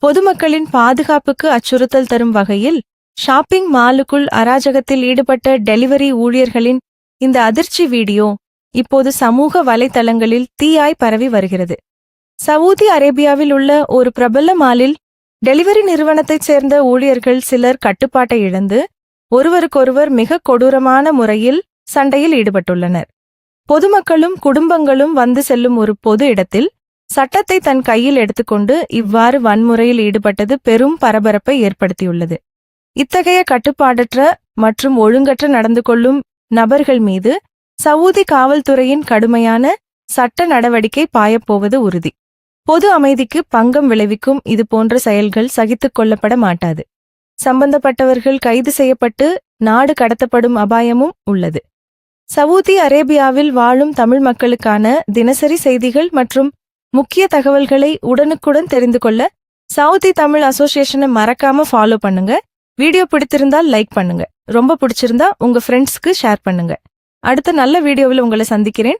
பொதுமக்களின் பாதுகாப்புக்கு அச்சுறுத்தல் தரும் வகையில் ஷாப்பிங் மாலுக்குள் அராஜகத்தில் ஈடுபட்ட டெலிவரி ஊழியர்களின் இந்த அதிர்ச்சி வீடியோ இப்போது சமூக வலைத்தளங்களில் தீயாய் பரவி வருகிறது. சவூதி அரேபியாவில் உள்ள ஒரு பிரபல மாலில் டெலிவரி நிறுவனத்தைச் சேர்ந்த ஊழியர்கள் சிலர் கட்டுப்பாட்டை இழந்து ஒருவருக்கொருவர் மிக கொடூரமான முறையில் சண்டையில் ஈடுபட்டுள்ளனர். பொதுமக்களும் குடும்பங்களும் வந்து செல்லும் ஒரு பொது இடத்தில் சட்டத்தை தன் கையில் எடுத்துக்கொண்டு இவ்வாறு வன்முறையில் ஈடுபட்டது பெரும் பரபரப்பை ஏற்படுத்தியுள்ளது. இத்தகைய கட்டுப்பாடற்ற மற்றும் ஒழுங்கற்ற நடந்து கொள்ளும் நபர்கள் மீது சவூதி காவல்துறையின் கடுமையான சட்ட நடவடிக்கை பாயப்போவது உறுதி. பொது அமைதிக்கு பங்கம் விளைவிக்கும் இதுபோன்ற செயல்கள் சகித்துக் கொள்ளப்பட மாட்டாது. சம்பந்தப்பட்டவர்கள் கைது செய்யப்பட்டு நாடு கடத்தப்படும் அபாயமும் உள்ளது. சவூதி அரேபியாவில் வாழும் தமிழ் மக்களுக்கான தினசரி செய்திகள் மற்றும் முக்கிய தகவல்களை உடனுக்குடன் தெரிந்து கொள்ள சவுதி தமிழ் அசோசியேஷனை மறக்காம ஃபாலோ பண்ணுங்க. வீடியோ பிடித்திருந்தால் லைக் பண்ணுங்க. ரொம்ப பிடிச்சிருந்தா உங்க ஃப்ரெண்ட்ஸ்க்கு ஷேர் பண்ணுங்க. அடுத்த நல்ல வீடியோவில் உங்களை சந்திக்கிறேன்.